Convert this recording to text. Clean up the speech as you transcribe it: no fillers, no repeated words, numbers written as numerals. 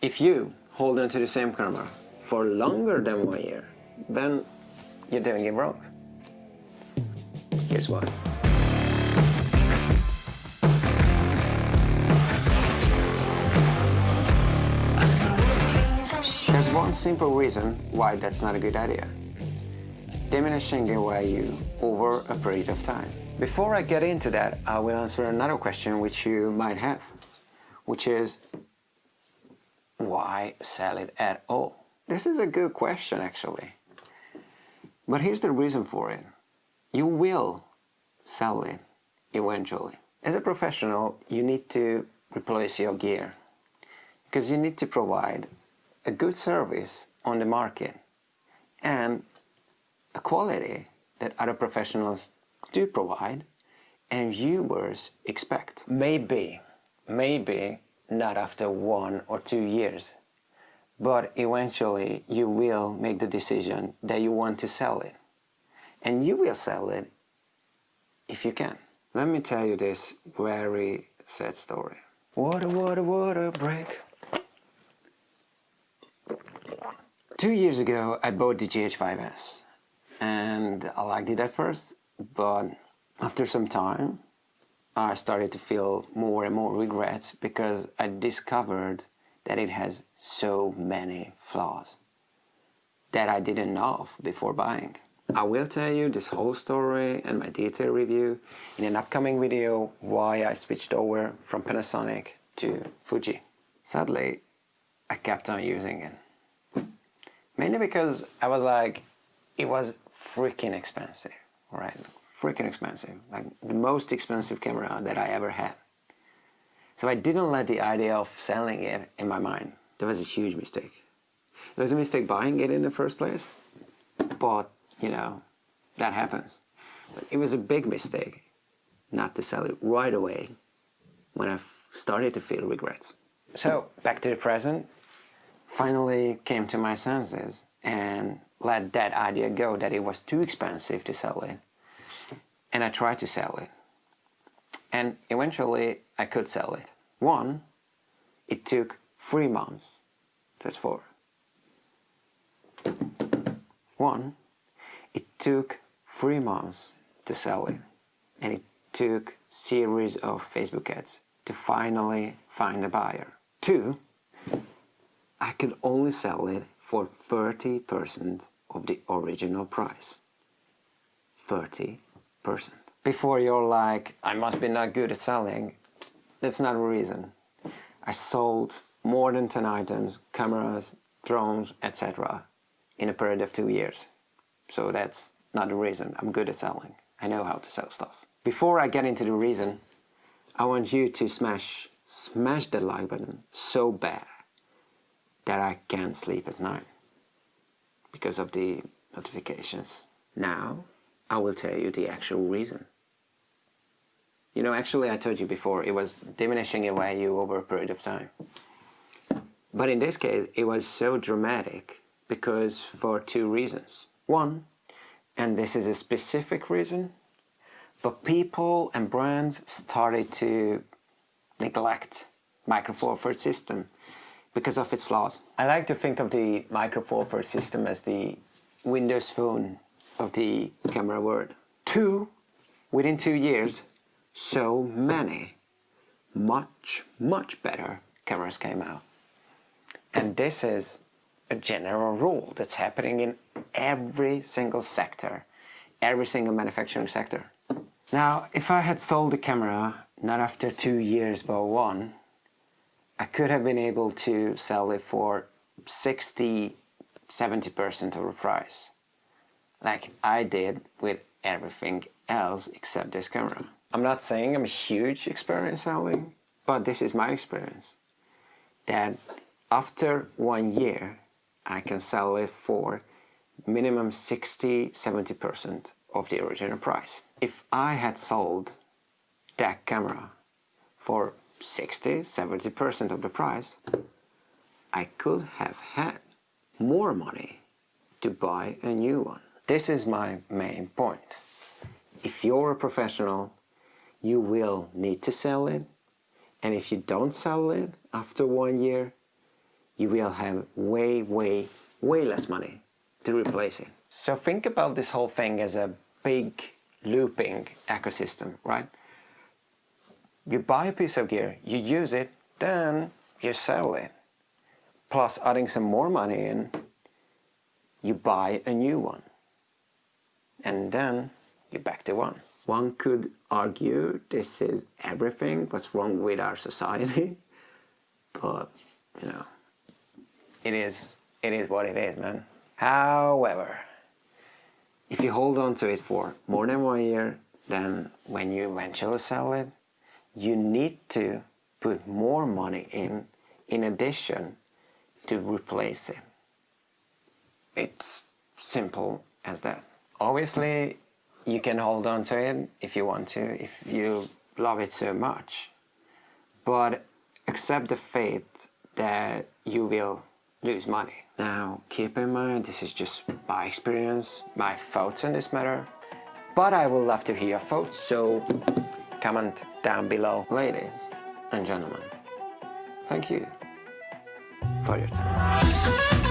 If you hold on to the same camera for longer than 1 year, then you're doing it wrong. Here's why. There's one simple reason why that's not a good idea. Diminishing your value over a period of time. Before I get into that, I will answer another question which you might have, which is, why sell it at all? This is a good question actually. But here's the reason for it. You will sell it eventually. As a professional, you need to replace your gear because you need to provide a good service on the market and a quality that other professionals do provide and viewers expect. Maybe not after 1 or 2 years, but eventually you will make the decision that you want to sell it. And you will sell it if you can. Let me tell you this very sad story. What a break. 2 years ago I bought the GH5S and I liked it at first, but after some time I started to feel more and more regrets because I discovered that it has so many flaws that I didn't know of before buying. I will tell you this whole story and my detailed review in an upcoming video why I switched over from Panasonic to Fuji. Sadly, I kept on using it. Mainly because I was like, it was freaking expensive, right? Freaking expensive, like the most expensive camera that I ever had. So I didn't let the idea of selling it in my mind. That was a huge mistake. It was a mistake buying it in the first place, but you know, that happens. But it was a big mistake not to sell it right away when I started to feel regrets. So back to the present, finally came to my senses and let that idea go that it was too expensive to sell it. And I tried to sell it. And eventually I could sell it. One, it took 3 months. That's 4. One, it took 3 months to sell it. And it took series of Facebook ads to finally find a buyer. 2, I could only sell it for 30% of the original price. 30%. Before you're like, I must be not good at selling, that's not a reason. I sold more than 10 items, cameras, drones, etc. in a period of 2 years. So that's not the reason. I'm good at selling. I know how to sell stuff. Before I get into the reason, I want you to smash the like button so bad that I can't sleep at night because of the notifications. Now, I will tell you the actual reason. You know, actually I told you before, it was diminishing your value over a period of time. But in this case, it was so dramatic because for 2 reasons. One, and this is a specific reason, but people and brands started to neglect Micro Four Thirds system because of its flaws. I like to think of the Micro Four Thirds system as the Windows Phone of the camera world. 2, within 2 years, so many much better cameras came out. And this is a general rule that's happening in every single sector, every single manufacturing sector. Now, if I had sold the camera not after 2 years but 1, I could have been able to sell it for 60–70% of the price, like I did with everything else except this camera. I'm not saying I'm a huge expert in selling, but this is my experience, that after 1 year I can sell it for minimum 60–70% of the original price. If I had sold that camera for 60–70% of the price, I could have had more money to buy a new one. This is my main point. If you're a professional, you will need to sell it, and if you don't sell it after 1 year, you will have way less money to replace it. So think about this whole thing as a big looping ecosystem, right? You buy a piece of gear, you use it, then you sell it. Plus adding some more money in, you buy a new one. And then you're back to one. One could argue this is everything what's wrong with our society, but you know, it is what it is, man. However, if you hold on to it for more than 1 year, then when you eventually sell it, you need to put more money in addition to replace it. It's simple as that. Obviously, you can hold on to it if you want to, if you love it so much. But accept the fate that you will lose money. Now, keep in mind, this is just my experience, my thoughts on this matter. But I would love to hear your thoughts, so comment down below. Ladies and gentlemen, thank you for your time.